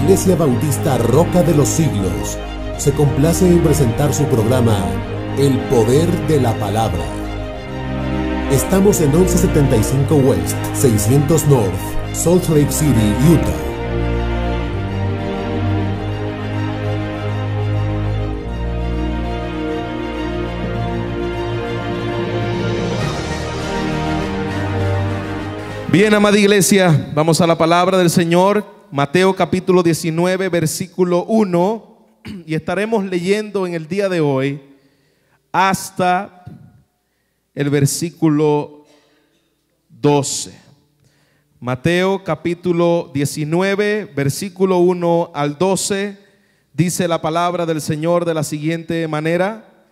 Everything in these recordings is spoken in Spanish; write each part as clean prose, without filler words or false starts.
Iglesia Bautista Roca de los Siglos se complace en presentar su programa El Poder de la Palabra. Estamos en 1175 West, 600 North, Salt Lake City, Utah. Bien, amada iglesia, vamos a la palabra del Señor, Mateo capítulo 19, versículo 1, y estaremos leyendo en el día de hoy hasta el versículo 12. Mateo capítulo 19, versículo 1 al 12, dice la palabra del Señor de la siguiente manera: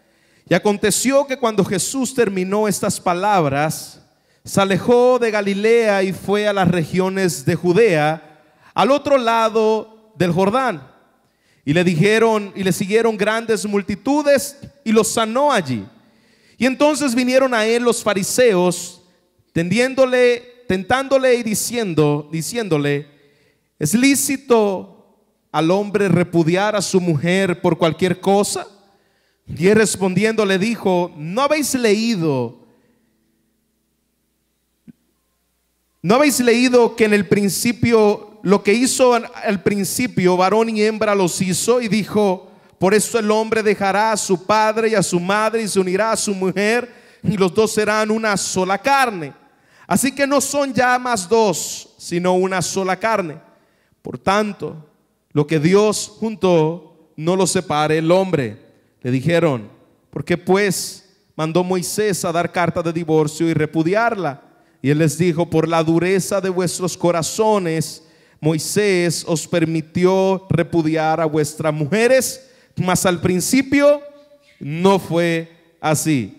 y aconteció que cuando Jesús terminó estas palabras, se alejó de Galilea y fue a las regiones de Judea, al otro lado del Jordán. Y le siguieron grandes multitudes y los sanó allí. Y entonces vinieron a él los fariseos, tentándole y diciéndole: ¿es lícito al hombre repudiar a su mujer por cualquier cosa? Y él respondiendo le dijo: ¿No habéis leído que en el principio, lo que hizo al principio, varón y hembra los hizo? Y dijo: por eso el hombre dejará a su padre y a su madre y se unirá a su mujer, y los dos serán una sola carne. Así que no son ya más dos, sino una sola carne. Por tanto, lo que Dios juntó, no lo separe el hombre. Le dijeron: ¿por qué pues mandó Moisés a dar carta de divorcio y repudiarla? Y él les dijo: por la dureza de vuestros corazones, Moisés os permitió repudiar a vuestras mujeres, mas al principio no fue así.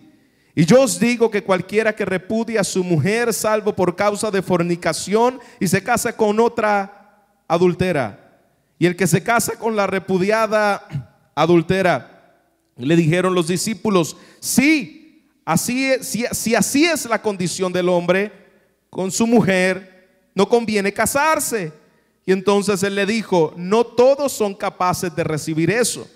Y yo os digo que cualquiera que repudie a su mujer, salvo por causa de fornicación, y se casa con otra, adultera. Y el que se casa con la repudiada, adultera. Le dijeron los discípulos: sí, si así es la condición del hombre con su mujer, no conviene casarse. Y entonces él le dijo: no todos son capaces de recibir eso,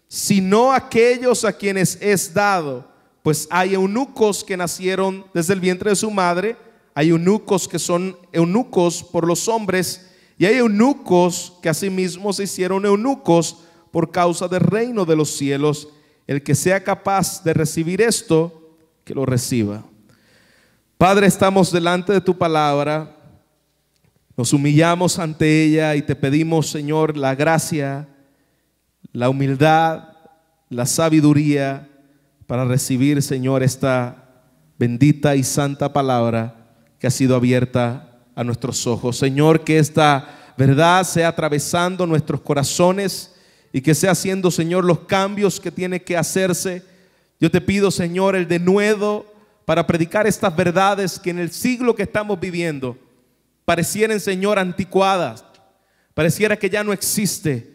sino aquellos a quienes es dado. Pues hay eunucos que nacieron desde el vientre de su madre, hay eunucos que son eunucos por los hombres, y hay eunucos que asimismo se hicieron eunucos por causa del reino de los cielos. El que sea capaz de recibir esto, que lo reciba. Padre, estamos delante de tu palabra, nos humillamos ante ella y te pedimos, Señor, la gracia, la humildad, la sabiduría para recibir, Señor, esta bendita y santa palabra que ha sido abierta a nuestros ojos. Señor, que esta verdad sea atravesando nuestros corazones y que sea haciendo, Señor, los cambios que tiene que hacerse. Yo te pido, Señor, el denuedo para predicar estas verdades que en el siglo que estamos viviendo parecieran, Señor, anticuadas, pareciera que ya no existe.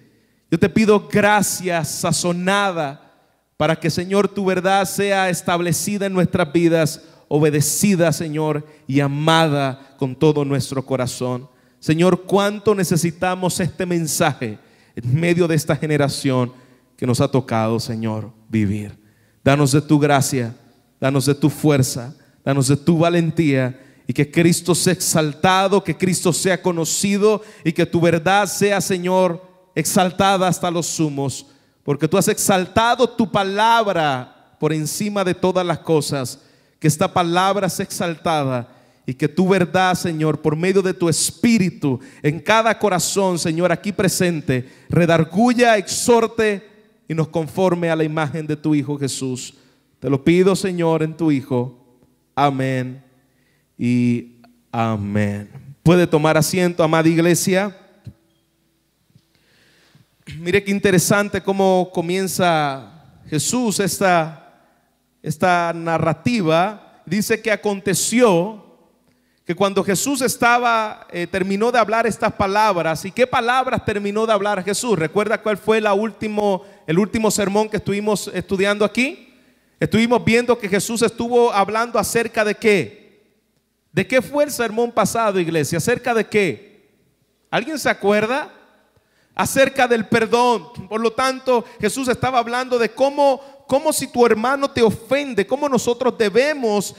Yo te pido gracia sazonada para que, Señor, tu verdad sea establecida en nuestras vidas, obedecida, Señor, y amada con todo nuestro corazón. Señor, cuánto necesitamos este mensaje en medio de esta generación que nos ha tocado, Señor, vivir. Danos de tu gracia, danos de tu fuerza, danos de tu valentía, y que Cristo sea exaltado, que Cristo sea conocido, y que tu verdad sea, Señor, exaltada hasta los sumos, porque tú has exaltado tu palabra por encima de todas las cosas. Que esta palabra sea exaltada y que tu verdad, Señor, por medio de tu Espíritu en cada corazón, Señor, aquí presente, redarguya, exhorte y nos conforme a la imagen de tu Hijo Jesús. Te lo pido, Señor, en tu Hijo. Amén y amén. Puede tomar asiento, amada iglesia. Mire qué interesante cómo comienza Jesús esta narrativa. Dice que aconteció que cuando Jesús terminó de hablar estas palabras. ¿Y qué palabras terminó de hablar Jesús? ¿Recuerda cuál fue el último sermón que estuvimos estudiando aquí? Estuvimos viendo que Jesús estuvo hablando acerca de ¿qué? ¿De qué fue el sermón pasado, iglesia? ¿Acerca de qué? ¿Alguien se acuerda? acerca del perdón. Por lo tanto, Jesús estaba hablando de cómo si tu hermano te ofende, cómo nosotros debemos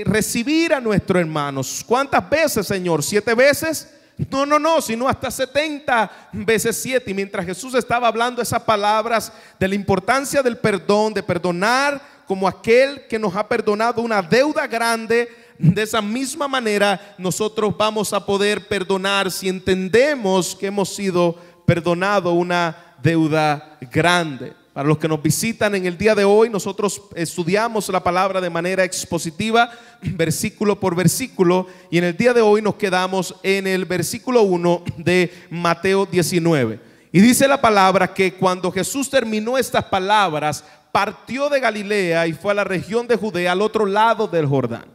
recibir a nuestros hermanos. ¿Cuántas veces, Señor? ¿7 veces? No, sino hasta 70 veces 7. Y mientras Jesús estaba hablando esas palabras de la importancia del perdón, de perdonar como aquel que nos ha perdonado una deuda grande, de esa misma manera nosotros vamos a poder perdonar si entendemos que hemos sido perdonados una deuda grande. Para los que nos visitan en el día de hoy, nosotros estudiamos la palabra de manera expositiva, versículo por versículo, y en el día de hoy nos quedamos en el versículo 1 de Mateo 19. Y dice la palabra que cuando Jesús terminó estas palabras, partió de Galilea y fue a la región de Judea, al otro lado del Jordán.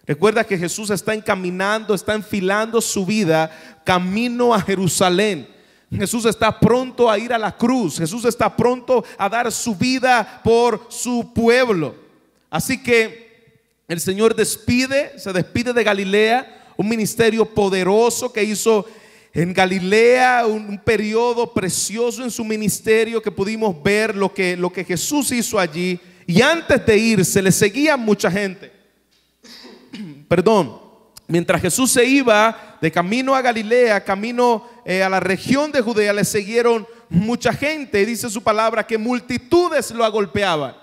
Recuerda que Jesús está encaminando, está enfilando su vida camino a Jerusalén. Jesús está pronto a ir a la cruz. Jesús está pronto a dar su vida por su pueblo. Así que el Señor se despide de Galilea, un ministerio poderoso que hizo en Galilea, un periodo precioso en su ministerio que pudimos ver lo que Jesús hizo allí. Y antes de irse le seguía mucha gente. Mientras Jesús se iba de camino a Galilea, camino a la región de Judea, le siguieron mucha gente. Y dice su palabra que multitudes lo agolpeaban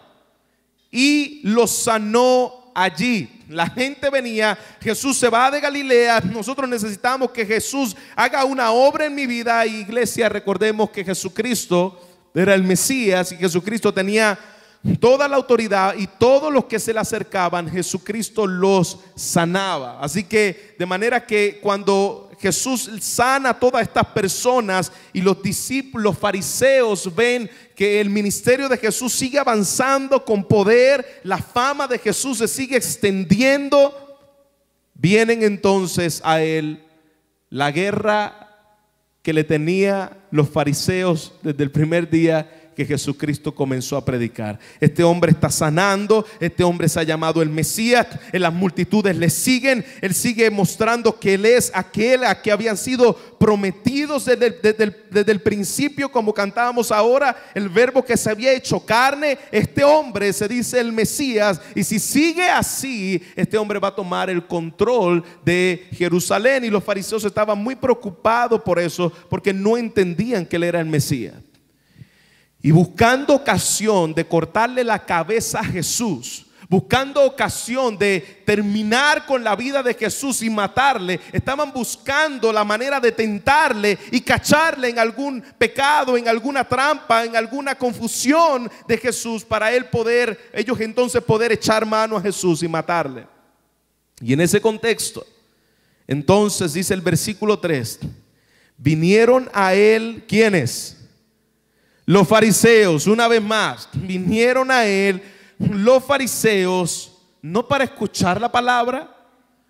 y lo sanó allí. La gente venía, Jesús se va de Galilea, nosotros necesitamos que Jesús haga una obra en mi vida. Iglesia, recordemos que Jesucristo era el Mesías y Jesucristo tenía toda la autoridad, y todos los que se le acercaban, Jesucristo los sanaba. Así que de manera que cuando Jesús sana a todas estas personas y los discípulos, los fariseos ven que el ministerio de Jesús sigue avanzando con poder, la fama de Jesús se sigue extendiendo, vienen entonces a él la guerra que le tenía los fariseos desde el primer día que Jesucristo comenzó a predicar. Este hombre está sanando, este hombre se ha llamado el Mesías, las multitudes le siguen, él sigue mostrando que él es aquel a que habían sido prometidos desde el principio, como cantábamos ahora, el verbo que se había hecho carne. Este hombre se dice el Mesías, y si sigue así, este hombre va a tomar el control de Jerusalén. Y los fariseos estaban muy preocupados por eso, porque no entendían que él era el Mesías. Y buscando ocasión de cortarle la cabeza a Jesús, buscando ocasión de terminar con la vida de Jesús y matarle, estaban buscando la manera de tentarle y cacharle en algún pecado, en alguna trampa, en alguna confusión de Jesús, para ellos entonces poder echar mano a Jesús y matarle. Y en ese contexto, entonces dice el versículo 3, vinieron a él, ¿quiénes? Los fariseos. Una vez más, vinieron a él los fariseos, no para escuchar la palabra,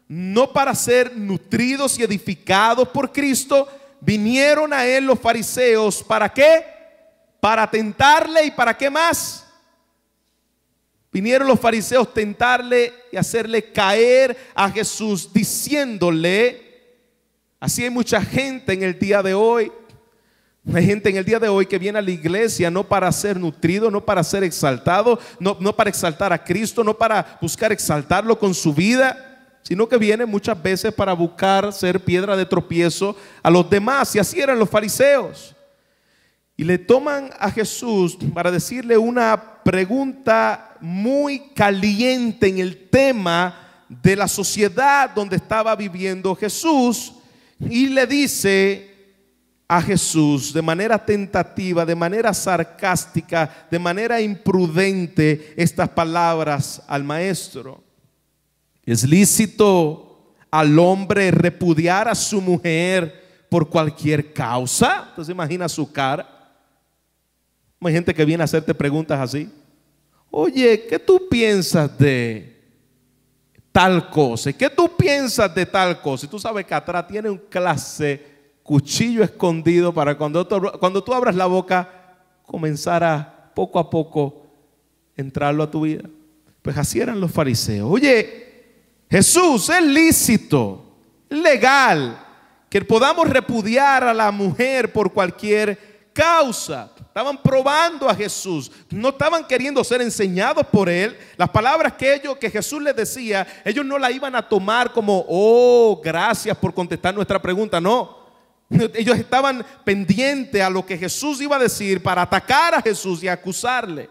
no para ser nutridos y edificados por Cristo. Vinieron a él los fariseos, ¿para qué? Para tentarle. ¿Y para qué más? Vinieron los fariseos tentarle y hacerle caer a Jesús, diciéndole, así hay mucha gente en el día de hoy. Hay gente en el día de hoy que viene a la iglesia no para ser nutrido, no para ser exaltado, no para exaltar a Cristo, no para buscar exaltarlo con su vida, sino que viene muchas veces para buscar ser piedra de tropiezo a los demás. Y así eran los fariseos. Y le toman a Jesús para decirle una pregunta muy caliente en el tema de la sociedad donde estaba viviendo Jesús, y le dice a Jesús de manera tentativa, de manera sarcástica, de manera imprudente estas palabras al maestro. ¿Es lícito al hombre repudiar a su mujer por cualquier causa? Entonces imagina su cara. Hay gente que viene a hacerte preguntas así. Oye, ¿qué tú piensas de tal cosa? ¿Qué tú piensas de tal cosa? Y tú sabes que atrás tiene un cuchillo escondido para cuando tú abras la boca comenzar a poco entrarlo a tu vida. Pues así eran los fariseos. Oye, Jesús, es lícito, legal que podamos repudiar a la mujer por cualquier causa. Estaban probando a Jesús, no estaban queriendo ser enseñados por él. Las palabras que Jesús les decía, ellos no la iban a tomar como, oh, gracias por contestar nuestra pregunta. No, ellos estaban pendientes a lo que Jesús iba a decir para atacar a Jesús y acusarle.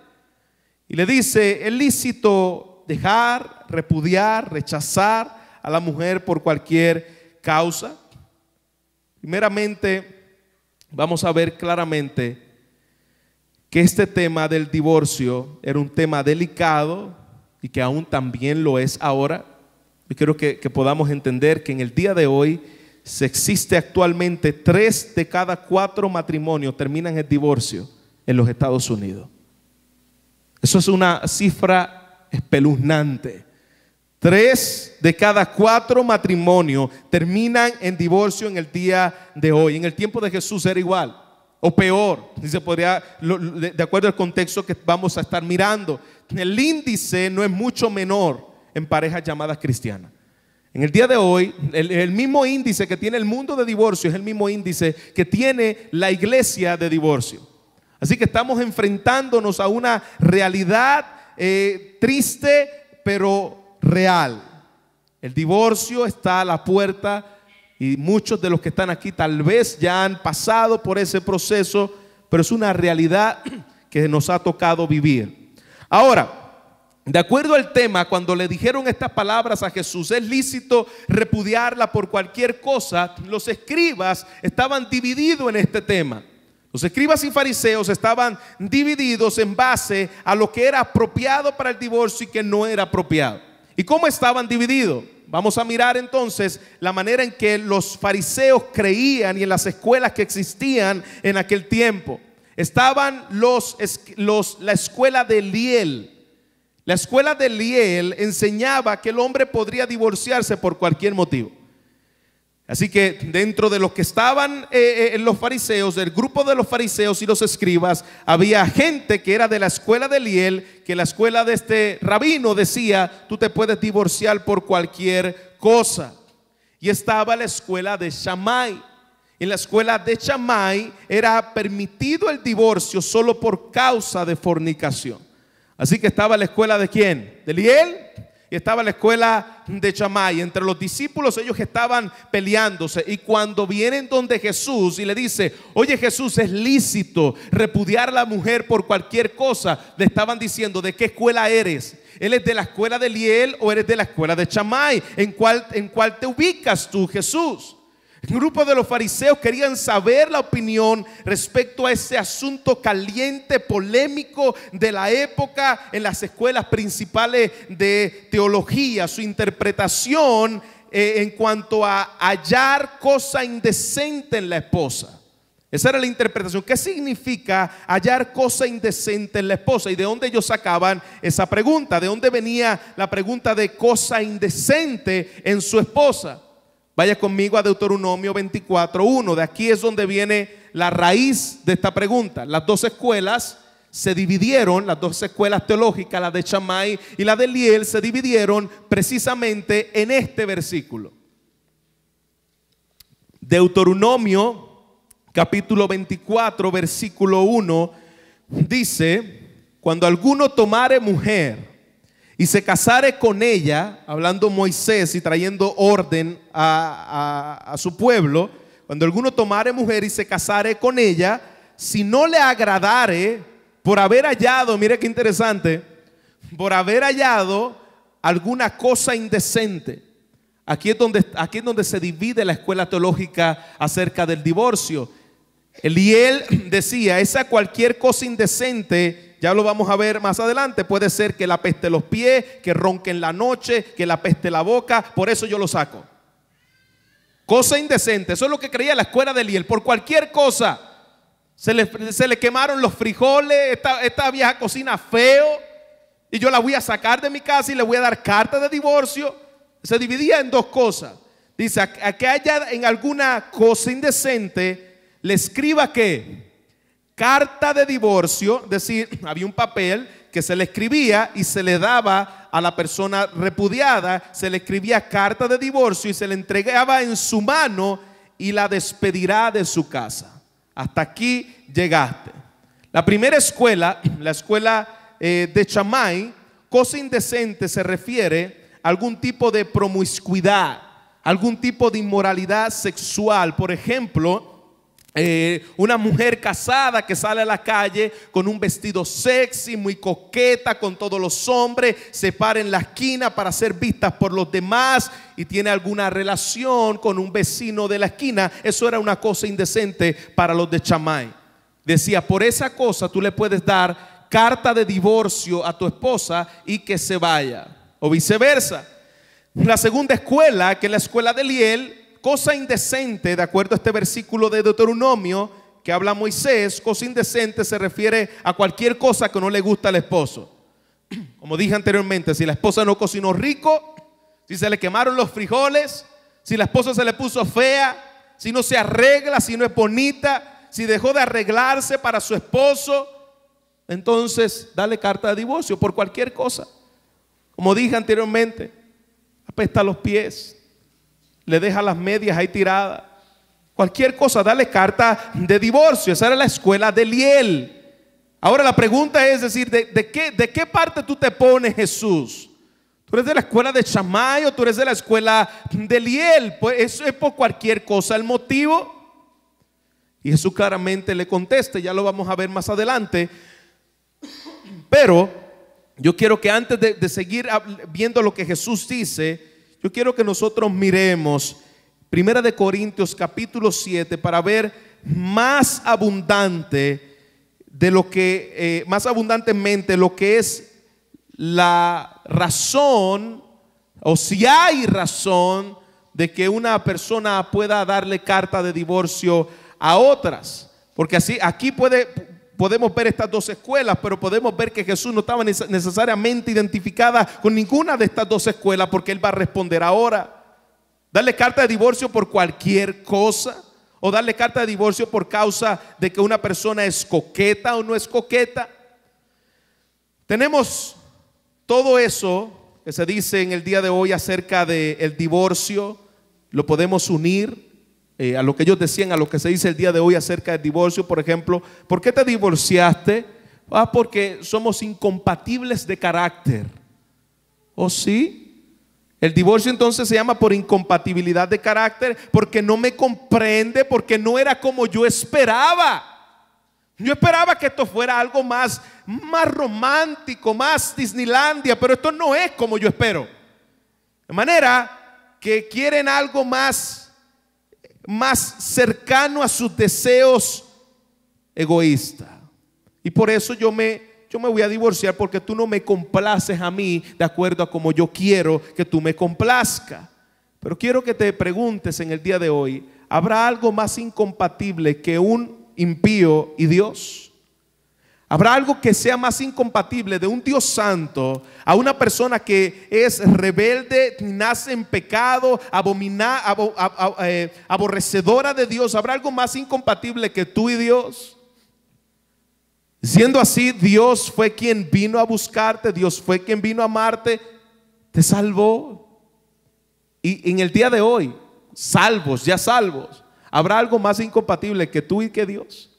Y le dice, es lícito dejar, repudiar, rechazar a la mujer por cualquier causa. Primeramente, vamos a ver claramente que este tema del divorcio era un tema delicado y que aún también lo es ahora. Yo quiero que podamos entender que en el día de hoy se existe actualmente 3 de cada 4 matrimonios terminan en divorcio en los Estados Unidos. Eso es una cifra espeluznante. 3 de cada 4 matrimonios terminan en divorcio en el día de hoy. En el tiempo de Jesús era igual o peor, si se podría, de acuerdo al contexto que vamos a estar mirando. El índice no es mucho menor en parejas llamadas cristianas. En el día de hoy, el mismo índice que tiene el mundo de divorcio es el mismo índice que tiene la iglesia de divorcio. Así que estamos enfrentándonos a una realidad triste, pero real. El divorcio está a la puerta y muchos de los que están aquí tal vez ya han pasado por ese proceso, pero es una realidad que nos ha tocado vivir. Ahora, de acuerdo al tema, cuando le dijeron estas palabras a Jesús, es lícito repudiarla por cualquier cosa, los escribas estaban divididos en este tema. Los escribas y fariseos estaban divididos en base a lo que era apropiado para el divorcio y que no era apropiado. ¿Y cómo estaban divididos? Vamos a mirar entonces la manera en que los fariseos creían y en las escuelas que existían en aquel tiempo. Estaban la escuela de Liel. La escuela de Liel enseñaba que el hombre podría divorciarse por cualquier motivo. Así que dentro de los que estaban los fariseos, del grupo de los fariseos y los escribas, había gente que era de la escuela de Liel, que la escuela de este rabino decía, tú te puedes divorciar por cualquier cosa. Y estaba la escuela de Shammai. En la escuela de Shammai era permitido el divorcio solo por causa de fornicación. Así que estaba la escuela de ¿quién? De Liel. Y estaba la escuela de Shammai. Entre los discípulos ellos estaban peleándose. Y cuando vienen donde Jesús y le dice, oye Jesús, es lícito repudiar a la mujer por cualquier cosa, le estaban diciendo, ¿de qué escuela eres? ¿Él es de la escuela de Liel o eres de la escuela de Shammai? ¿En cuál te ubicas tú, Jesús? El grupo de los fariseos querían saber la opinión respecto a ese asunto caliente, polémico de la época en las escuelas principales de teología, su interpretación en cuanto a hallar cosa indecente en la esposa. Esa era la interpretación. ¿Qué significa hallar cosa indecente en la esposa? ¿Y de dónde ellos sacaban esa pregunta? ¿De dónde venía la pregunta de cosa indecente en su esposa? Vaya conmigo a Deuteronomio 24:1. De aquí es donde viene la raíz de esta pregunta. Las 2 escuelas se dividieron, las 2 escuelas teológicas, la de Shammai y la de Liel, se dividieron precisamente en este versículo. Deuteronomio capítulo 24, versículo 1 dice: cuando alguno tomare mujer y se casare con ella, hablando Moisés y trayendo orden a su pueblo, cuando alguno tomare mujer y se casare con ella, si no le agradare, por haber hallado, mire qué interesante, por haber hallado alguna cosa indecente. Aquí es donde se divide la escuela teológica acerca del divorcio. Eliel decía, esa cualquier cosa indecente, ya lo vamos a ver más adelante, puede ser que la peste los pies, que ronque en la noche, que la peste la boca, por eso yo lo saco. Cosa indecente, eso es lo que creía la escuela de Eliel. Por cualquier cosa, se le quemaron los frijoles, esta vieja cocina feo, y yo la voy a sacar de mi casa y le voy a dar carta de divorcio. Se dividía en 2 cosas. Dice, a que haya en alguna cosa indecente, le escriba ¿qué? Carta de divorcio. Es decir, había un papel que se le escribía y se le daba a la persona repudiada, se le escribía carta de divorcio y se le entregaba en su mano y la despedirá de su casa. Hasta aquí llegaste. La primera escuela, la escuela de Shammai, cosa indecente se refiere a algún tipo de promiscuidad, algún tipo de inmoralidad sexual. Por ejemplo, una mujer casada que sale a la calle con un vestido sexy, muy coqueta con todos los hombres, se para en la esquina para ser vistas por los demás y tiene alguna relación con un vecino de la esquina. Eso era una cosa indecente para los de Shammai. Decía, por esa cosa tú le puedes dar carta de divorcio a tu esposa y que se vaya, o viceversa. La segunda escuela, que es la escuela de Eliel, cosa indecente, de acuerdo a este versículo de Deuteronomio que habla Moisés, cosa indecente se refiere a cualquier cosa que no le gusta al esposo. Como dije anteriormente, si la esposa no cocinó rico, si se le quemaron los frijoles, si la esposa se le puso fea, si no se arregla, si no es bonita, si dejó de arreglarse para su esposo, entonces dale carta de divorcio por cualquier cosa. Como dije anteriormente, apesta los pies, le deja las medias ahí tiradas, cualquier cosa, dale carta de divorcio. Esa era la escuela de Eliel. Ahora la pregunta es decir, ¿de qué parte tú te pones, Jesús? ¿Tú eres de la escuela de Shammai o tú eres de la escuela de Eliel? Pues eso es por cualquier cosa el motivo. Y Jesús claramente le contesta, ya lo vamos a ver más adelante. Pero yo quiero que antes de seguir viendo lo que Jesús dice, yo quiero que nosotros miremos 1 Corintios capítulo 7 para ver más abundante de lo que más abundantemente lo que es la razón, o si hay razón de que una persona pueda darle carta de divorcio a otras. Porque así aquí podemos ver estas dos escuelas, pero podemos ver que Jesús no estaba necesariamente identificada con ninguna de estas dos escuelas, porque Él va a responder ahora. Darle carta de divorcio por cualquier cosa, o darle carta de divorcio por causa de que una persona es coqueta o no es coqueta. Tenemos todo eso que se dice en el día de hoy acerca del divorcio, lo podemos unir a lo que ellos decían, a lo que se dice el día de hoy acerca del divorcio. Por ejemplo, ¿por qué te divorciaste? Porque somos incompatibles de carácter. ¿Oh sí? El divorcio entonces se llama por incompatibilidad de carácter, porque no me comprende, porque no era como yo esperaba. Yo esperaba que esto fuera algo más romántico, más Disneylandia, pero esto no es como yo espero. De manera que quieren algo más cercano a sus deseos egoístas. Y por eso yo me voy a divorciar, porque tú no me complaces a mí de acuerdo a como yo quiero que tú me complazca. Pero quiero que te preguntes en el día de hoy, ¿habrá algo más incompatible que un impío y Dios? ¿Habrá algo que sea más incompatible de un Dios santo a una persona que es rebelde, nace en pecado, aborrecedora de Dios? ¿Habrá algo más incompatible que tú y Dios? Siendo así, Dios fue quien vino a buscarte, Dios fue quien vino a amarte, te salvó. Y en el día de hoy, salvos, ya salvos, ¿habrá algo más incompatible que tú y que Dios?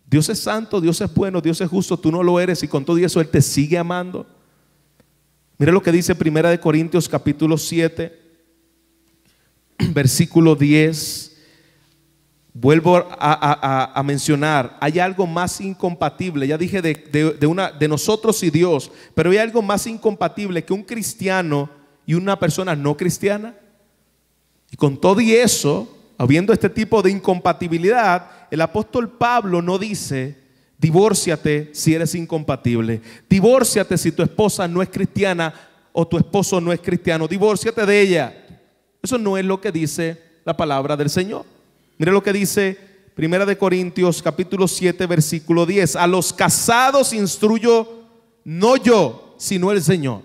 Dios es santo, Dios es bueno, Dios es justo, tú no lo eres, y con todo eso Él te sigue amando. Mira lo que dice 1 Corintios capítulo 7, versículo 10. Vuelvo a mencionar, hay algo más incompatible. Ya dije de nosotros y Dios, pero hay algo más incompatible que un cristiano y una persona no cristiana. Y con todo y eso, habiendo este tipo de incompatibilidad, el apóstol Pablo no dice: divórciate si eres incompatible, divórciate si tu esposa no es cristiana o tu esposo no es cristiano, divórciate de ella. Eso no es lo que dice la palabra del Señor. Mire lo que dice 1 Corintios capítulo 7 versículo 10. A los casados instruyo no yo, sino el Señor.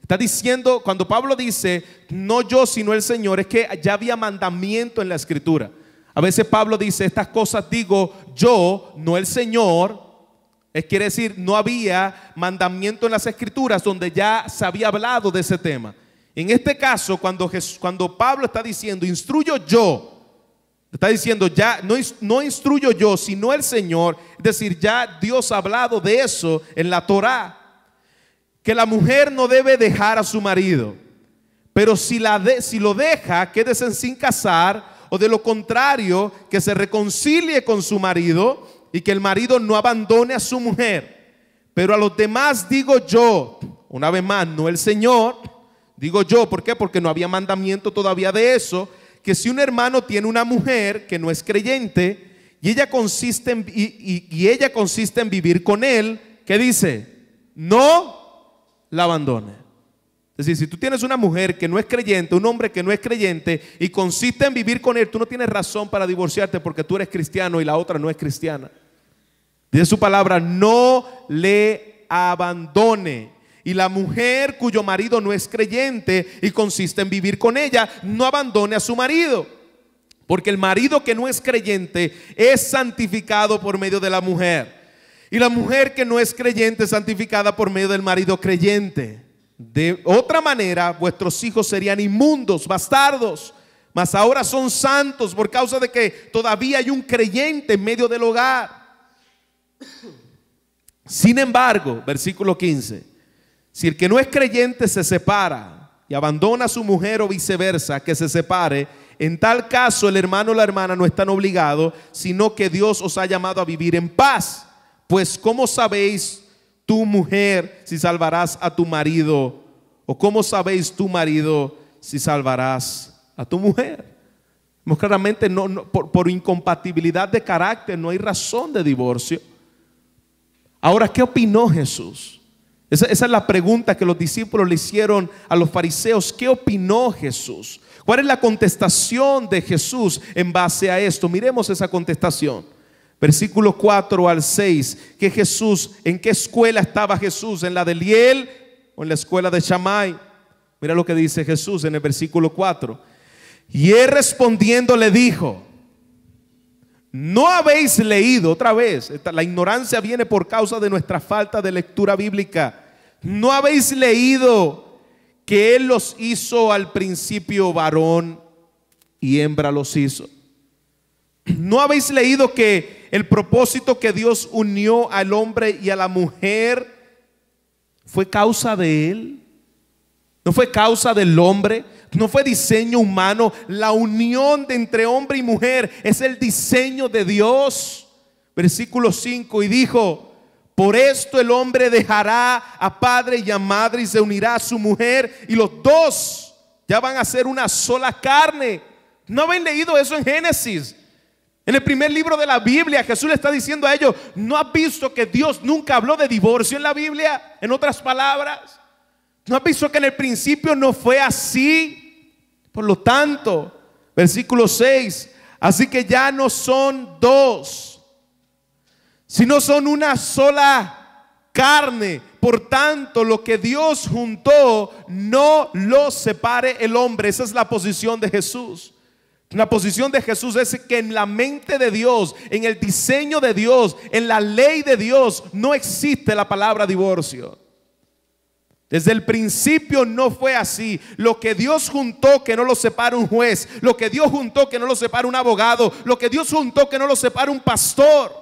Está diciendo, cuando Pablo dice no yo sino el Señor, es que ya había mandamiento en la escritura. A veces Pablo dice: estas cosas digo yo, no el Señor. Quiere decir, no había mandamiento en las escrituras donde ya se había hablado de ese tema. En este caso, cuando Pablo está diciendo instruyo yo, Está diciendo, ya no instruyo yo, sino el Señor. Es decir, ya Dios ha hablado de eso en la Torá, que la mujer no debe dejar a su marido, pero si lo deja, quédese sin casar, o de lo contrario, que se reconcilie con su marido y que el marido no abandone a su mujer. Pero a los demás digo yo, una vez más, no el Señor, digo yo, ¿por qué? Porque no había mandamiento todavía de eso, que si un hermano tiene una mujer que no es creyente y ella consiste en vivir con él, ¿qué dice? No la abandone. Es decir, si tú tienes una mujer que no es creyente, un hombre que no es creyente y consiste en vivir con él, tú no tienes razón para divorciarte porque tú eres cristiano y la otra no es cristiana. Dice su palabra, no le abandone. Y la mujer cuyo marido no es creyente y consiste en vivir con ella, no abandone a su marido. Porque el marido que no es creyente es santificado por medio de la mujer. Y la mujer que no es creyente es santificada por medio del marido creyente. De otra manera, vuestros hijos serían inmundos, bastardos, mas ahora son santos por causa de que todavía hay un creyente en medio del hogar. Sin embargo, versículo 15, si el que no es creyente se separa y abandona a su mujer o viceversa, que se separe, en tal caso el hermano o la hermana no están obligados, sino que Dios os ha llamado a vivir en paz. Pues ¿cómo sabéis tu mujer si salvarás a tu marido? ¿O cómo sabéis tu marido si salvarás a tu mujer? Claramente por incompatibilidad de carácter no hay razón de divorcio. Ahora, ¿qué opinó Jesús? Esa es la pregunta que los discípulos le hicieron a los fariseos. ¿Qué opinó Jesús? ¿Cuál es la contestación de Jesús en base a esto? Miremos esa contestación. Versículo 4 al 6, que Jesús, ¿en qué escuela estaba Jesús? ¿En la de Liel o en la escuela de Shammai? Mira lo que dice Jesús en el versículo 4. Y él respondiendo le dijo, ¿no habéis leído? Otra vez, la ignorancia viene por causa de nuestra falta de lectura bíblica. ¿No habéis leído que él los hizo al principio varón y hembra los hizo? ¿No habéis leído que el propósito que Dios unió al hombre y a la mujer fue causa de él? ¿No fue causa del hombre? ¿No fue diseño humano? La unión de entre hombre y mujer es el diseño de Dios. Versículo 5, y dijo, por esto el hombre dejará a padre y a madre y se unirá a su mujer y los dos ya van a ser una sola carne. ¿No habéis leído eso en Génesis? En el primer libro de la Biblia, Jesús le está diciendo a ellos, ¿no has visto que Dios nunca habló de divorcio en la Biblia? En otras palabras, ¿no has visto que en el principio no fue así? Por lo tanto, versículo 6, así que ya no son dos, sino son una sola carne. Por tanto, lo que Dios juntó, no lo separe el hombre. Esa es la posición de Jesús. La posición de Jesús es que en la mente de Dios, en el diseño de Dios, en la ley de Dios, no existe la palabra divorcio. Desde el principio no fue así. Lo que Dios juntó, que no lo separa un juez. Lo que Dios juntó, que no lo separa un abogado. Lo que Dios juntó, que no lo separa un pastor.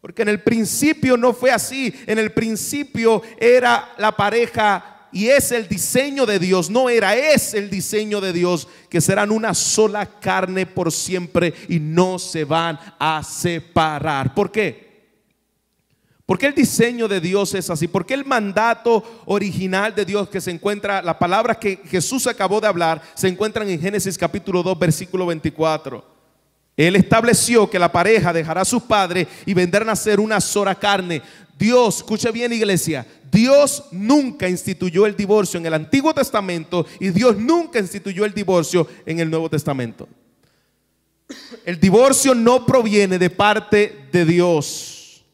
Porque en el principio no fue así. En el principio era la pareja. Y es el diseño de Dios, no era, es el diseño de Dios, que serán una sola carne por siempre y no se van a separar. ¿Por qué? Porque el diseño de Dios es así. Porque el mandato original de Dios que se encuentra, las palabras que Jesús acabó de hablar, se encuentran en Génesis capítulo 2, versículo 24. Él estableció que la pareja dejará a sus padres y vendrán a ser una sola carne. Dios, escuche bien, iglesia, Dios nunca instituyó el divorcio en el Antiguo Testamento y Dios nunca instituyó el divorcio en el Nuevo Testamento. El divorcio no proviene de parte de Dios.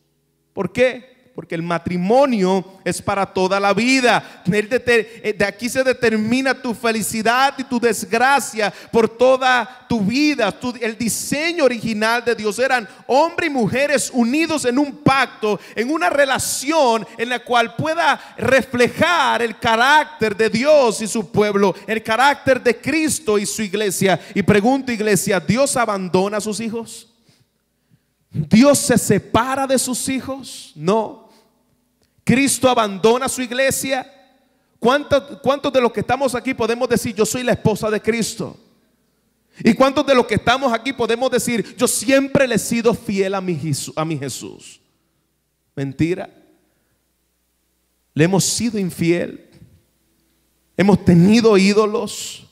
¿Por qué? Porque el matrimonio es para toda la vida. De aquí se determina tu felicidad y tu desgracia por toda tu vida. El diseño original de Dios eran hombres y mujeres unidos en un pacto, en una relación en la cual pueda reflejar el carácter de Dios y su pueblo, el carácter de Cristo y su iglesia. Y pregunto, iglesia, ¿Dios abandona a sus hijos? ¿Dios se separa de sus hijos? No. ¿Cristo abandona a su iglesia? ¿Cuántos de los que estamos aquí podemos decir yo soy la esposa de Cristo? ¿Y cuántos de los que estamos aquí podemos decir yo siempre le he sido fiel a mi Jesús? Mentira. Le hemos sido infiel. Hemos tenido ídolos.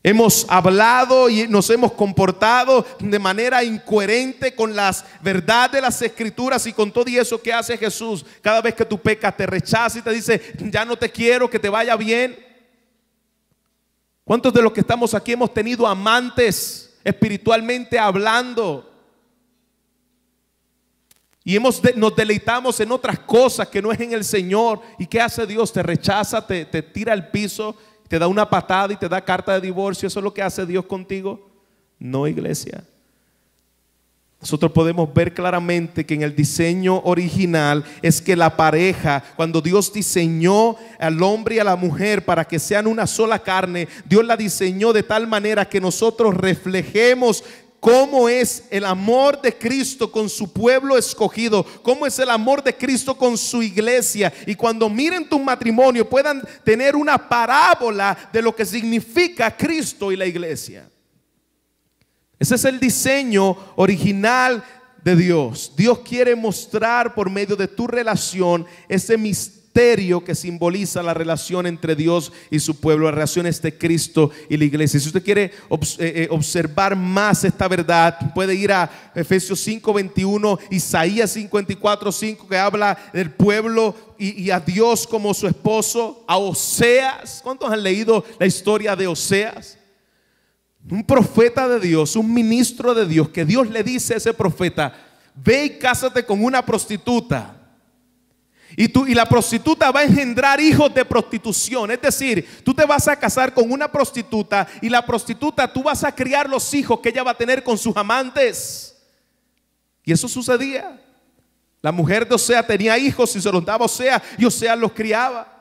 Hemos hablado y nos hemos comportado de manera incoherente con las verdades de las Escrituras y con todo y eso que hace Jesús. Cada vez que tú pecas te rechaza y te dice ya no te quiero, que te vaya bien. ¿Cuántos de los que estamos aquí hemos tenido amantes espiritualmente hablando? Y nos deleitamos en otras cosas que no es en el Señor. ¿Y qué hace Dios? Te rechaza, te tira al piso, te da una patada y te da carta de divorcio. ¿Eso es lo que hace Dios contigo? No, iglesia. Nosotros podemos ver claramente que en el diseño original es que la pareja, cuando Dios diseñó al hombre y a la mujer para que sean una sola carne, Dios la diseñó de tal manera que nosotros reflejemos cómo es el amor de Cristo con su pueblo escogido, cómo es el amor de Cristo con su iglesia. Y cuando miren tu matrimonio puedan tener una parábola de lo que significa Cristo y la iglesia. Ese es el diseño original de Dios. Dios quiere mostrar por medio de tu relación ese misterio que simboliza la relación entre Dios y su pueblo, las relaciones de Cristo y la iglesia. Si usted quiere observar más esta verdad, puede ir a Efesios 5:21, Isaías 54:5, que habla del pueblo y a Dios como su esposo, a Oseas. ¿Cuántos han leído la historia de Oseas? Un profeta de Dios, un ministro de Dios, que Dios le dice a ese profeta: ve y cásate con una prostituta. Y la prostituta va a engendrar hijos de prostitución. Es decir, tú te vas a casar con una prostituta y la prostituta, tú vas a criar los hijos que ella va a tener con sus amantes. Y eso sucedía. La mujer de Oseas tenía hijos y se los daba a Oseas y Oseas los criaba.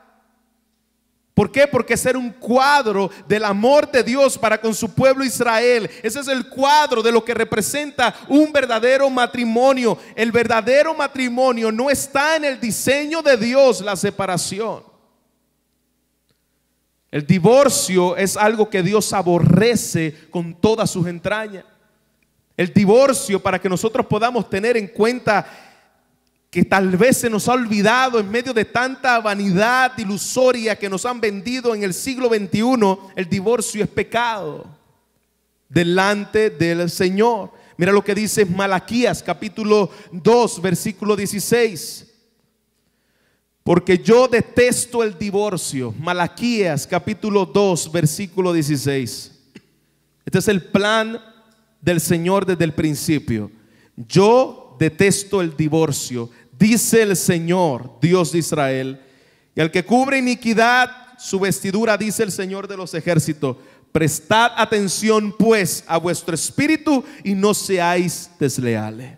¿Por qué? Porque ese era un cuadro del amor de Dios para con su pueblo Israel. Ese es el cuadro de lo que representa un verdadero matrimonio. El verdadero matrimonio no está en el diseño de Dios, la separación. El divorcio es algo que Dios aborrece con todas sus entrañas. El divorcio, para que nosotros podamos tener en cuenta que tal vez se nos ha olvidado en medio de tanta vanidad ilusoria que nos han vendido en el siglo XXI, el divorcio es pecado delante del Señor. Mira lo que dice Malaquías capítulo 2 versículo 16. Porque yo detesto el divorcio. Malaquías capítulo 2 versículo 16. Este es el plan del Señor desde el principio. Yo detesto el divorcio, dice el Señor, Dios de Israel. Y al que cubre iniquidad su vestidura, dice el Señor de los ejércitos. Prestad atención pues a vuestro espíritu y no seáis desleales.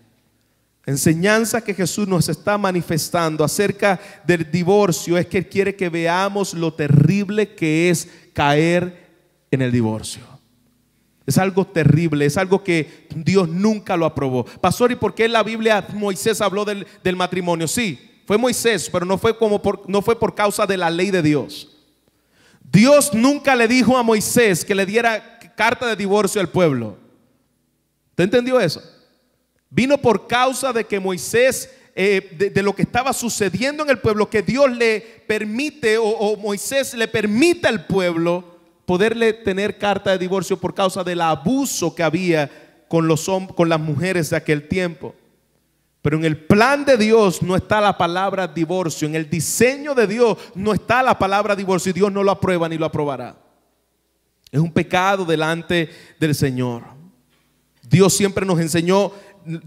Enseñanza que Jesús nos está manifestando acerca del divorcio es que Él quiere que veamos lo terrible que es caer en el divorcio. Es algo terrible, es algo que Dios nunca lo aprobó. Pastor, ¿y por qué en la Biblia Moisés habló del matrimonio? Sí, fue Moisés, pero no fue por causa de la ley de Dios. Dios nunca le dijo a Moisés que le diera carta de divorcio al pueblo. ¿Usted entendió eso? Vino por causa de que Moisés, de lo que estaba sucediendo en el pueblo, que Dios le permite o Moisés le permite al pueblo poderle tener carta de divorcio por causa del abuso que había con las mujeres de aquel tiempo. Pero en el plan de Dios no está la palabra divorcio. En el diseño de Dios no está la palabra divorcio y Dios no lo aprueba ni lo aprobará. Es un pecado delante del Señor. Dios siempre nos enseñó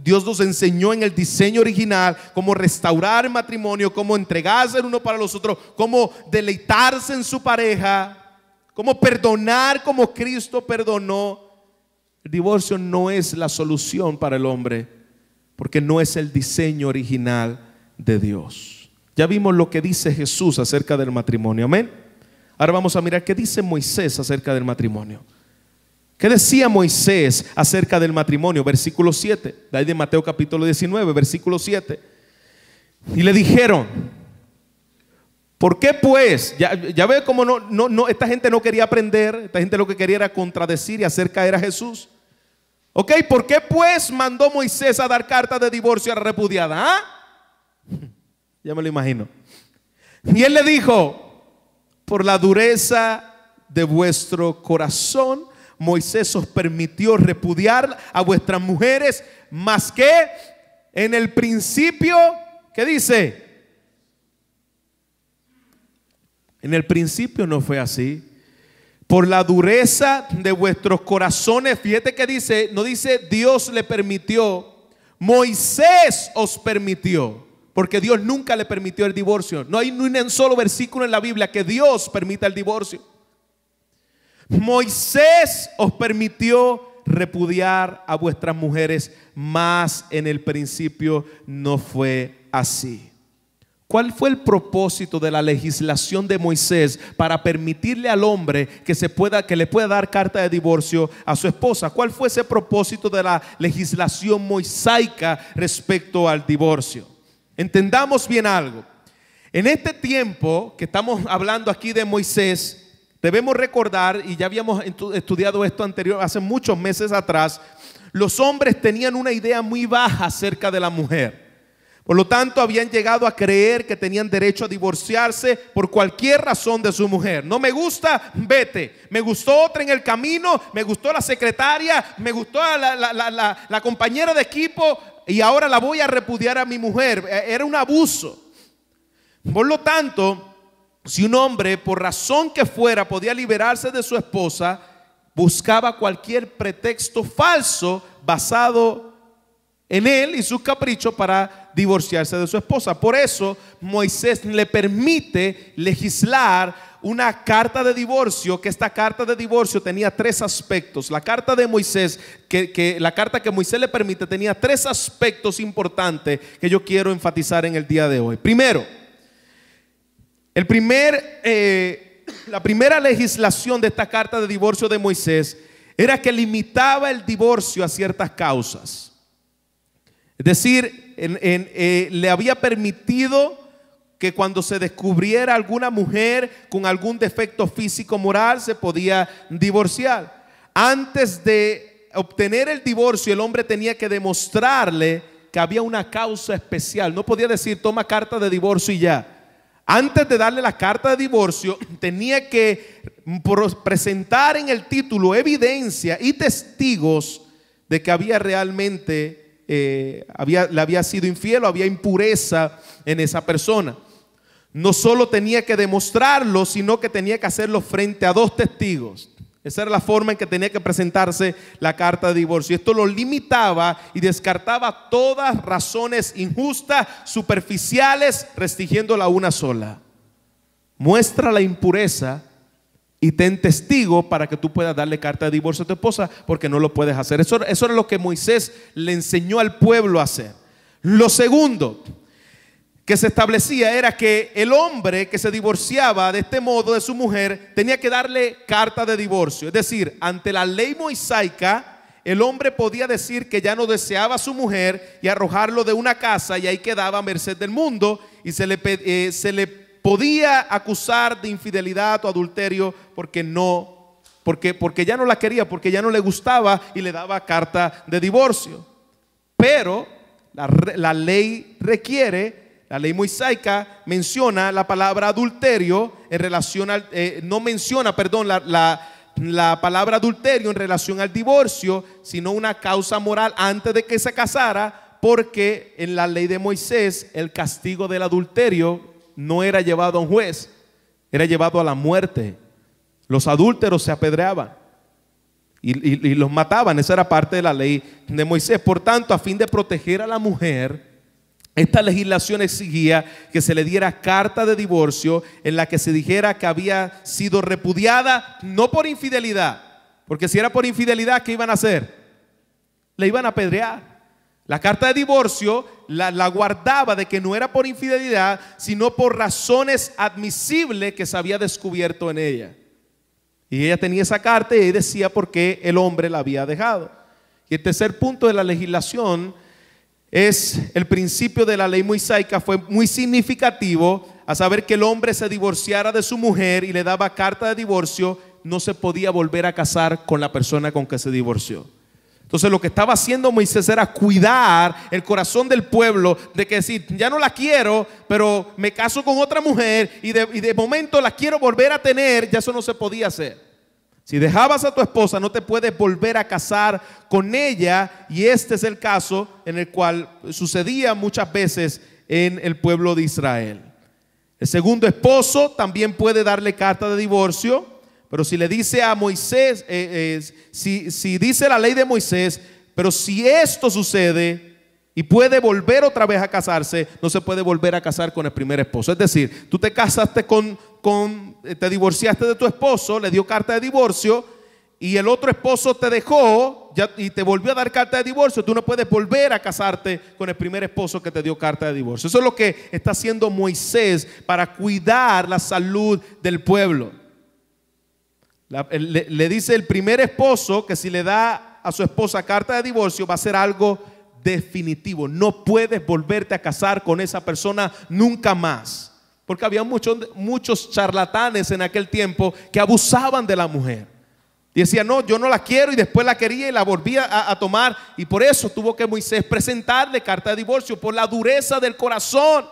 Dios nos enseñó en el diseño original cómo restaurar el matrimonio, cómo entregarse el uno para los otros, cómo deleitarse en su pareja, cómo perdonar como Cristo perdonó. El divorcio no es la solución para el hombre, porque no es el diseño original de Dios. Ya vimos lo que dice Jesús acerca del matrimonio, amén. Ahora vamos a mirar qué dice Moisés acerca del matrimonio. ¿Qué decía Moisés acerca del matrimonio? Versículo 7, de ahí de Mateo capítulo 19, versículo 7. Y le dijeron: ¿por qué pues? Ya ve cómo esta gente no quería aprender. Esta gente lo que quería era contradecir y hacer caer a Jesús. Ok, ¿por qué pues mandó Moisés a dar carta de divorcio a la repudiada? ¿Ah? Ya me lo imagino. Y él le dijo: por la dureza de vuestro corazón, Moisés os permitió repudiar a vuestras mujeres, más que en el principio, ¿qué dice? En el principio no fue así. Por la dureza de vuestros corazones, fíjate que dice, no dice Dios le permitió, Moisés os permitió, porque Dios nunca le permitió el divorcio. No hay ni un solo versículo en la Biblia que Dios permita el divorcio. Moisés os permitió repudiar a vuestras mujeres, mas en el principio no fue así. ¿Cuál fue el propósito de la legislación de Moisés para permitirle al hombre que le pueda dar carta de divorcio a su esposa? ¿Cuál fue ese propósito de la legislación mosaica respecto al divorcio? Entendamos bien algo. En este tiempo que estamos hablando aquí de Moisés, debemos recordar, y ya habíamos estudiado esto anterior, hace muchos meses atrás, los hombres tenían una idea muy baja acerca de la mujer. Por lo tanto, habían llegado a creer que tenían derecho a divorciarse por cualquier razón de su mujer. No me gusta, vete. Me gustó otra en el camino, me gustó la secretaria, me gustó la compañera de equipo y ahora la voy a repudiar a mi mujer. Era un abuso. Por lo tanto, si un hombre, por razón que fuera, podía liberarse de su esposa, buscaba cualquier pretexto falso basado en él y sus caprichos para divorciarse de su esposa. Por eso Moisés le permite legislar una carta de divorcio, que esta carta de divorcio tenía tres aspectos. La carta de Moisés, la carta que Moisés le permite, tenía tres aspectos importantes que yo quiero enfatizar en el día de hoy. Primero, la primera legislación de esta carta de divorcio de Moisés era que limitaba el divorcio a ciertas causas. Es decir, le había permitido que cuando se descubriera alguna mujer con algún defecto físico moral, se podía divorciar. Antes de obtener el divorcio, el hombre tenía que demostrarle que había una causa especial. No podía decir, toma carta de divorcio y ya. Antes de darle la carta de divorcio, tenía que presentar en el título evidencia y testigos de que había realmente le había sido infiel o había impureza en esa persona. No solo tenía que demostrarlo, sino que tenía que hacerlo frente a dos testigos. Esa era la forma en que tenía que presentarse la carta de divorcio. Esto lo limitaba y descartaba todas razones injustas, superficiales, restringiéndola a una sola. Muestra la impureza y ten testigo para que tú puedas darle carta de divorcio a tu esposa, porque no lo puedes hacer. Eso era lo que Moisés le enseñó al pueblo a hacer. Lo segundo que se establecía era que el hombre que se divorciaba de este modo de su mujer tenía que darle carta de divorcio. Es decir, ante la ley mosaica, el hombre podía decir que ya no deseaba a su mujer y arrojarlo de una casa, y ahí quedaba a merced del mundo, y se le podía acusar de infidelidad o adulterio porque ya no la quería, porque ya no le gustaba, y le daba carta de divorcio. Pero la ley requiere, la ley mosaica menciona la palabra adulterio en relación al, no menciona, perdón, la palabra adulterio en relación al divorcio, sino una causa moral antes de que se casara, porque en la ley de Moisés el castigo del adulterio no era llevado a un juez, era llevado a la muerte. Los adúlteros se apedreaban. y los mataban. Esa era parte de la ley de Moisés. Por tanto, a fin de proteger a la mujer, esta legislación exigía que se le diera carta de divorcio en la que se dijera que había sido repudiada, no por infidelidad, porque si era por infidelidad, ¿qué iban a hacer? Le iban a apedrear. La carta de divorcio la guardaba de que no era por infidelidad, sino por razones admisibles que se había descubierto en ella. Y ella tenía esa carta y decía por qué el hombre la había dejado. Y el tercer punto de la legislación es el principio de la ley mosaica. Fue muy significativo a saber que el hombre se divorciara de su mujer y le daba carta de divorcio, no se podía volver a casar con la persona con que se divorció. Entonces lo que estaba haciendo Moisés era cuidar el corazón del pueblo, de que decir, ya no la quiero, pero me caso con otra mujer y de momento la quiero volver a tener. Ya eso no se podía hacer. Si dejabas a tu esposa, no te puedes volver a casar con ella. Y este es el caso en el cual sucedía muchas veces en el pueblo de Israel. El segundo esposo también puede darle carta de divorcio. Pero si le dice a Moisés, si dice la ley de Moisés, pero si esto sucede y puede volver otra vez a casarse, no se puede volver a casar con el primer esposo. Es decir, tú te casaste te divorciaste de tu esposo, le dio carta de divorcio y el otro esposo te dejó y te volvió a dar carta de divorcio. Tú no puedes volver a casarte con el primer esposo que te dio carta de divorcio. Eso es lo que está haciendo Moisés para cuidar la salud del pueblo. Le dice el primer esposo que si le da a su esposa carta de divorcio va a ser algo definitivo. No puedes volverte a casar con esa persona nunca más. Porque había muchos charlatanes en aquel tiempo que abusaban de la mujer. Y decían, no, yo no la quiero, y después la quería y la volvía a tomar. Y por eso tuvo que Moisés presentarle carta de divorcio, por la dureza del corazón.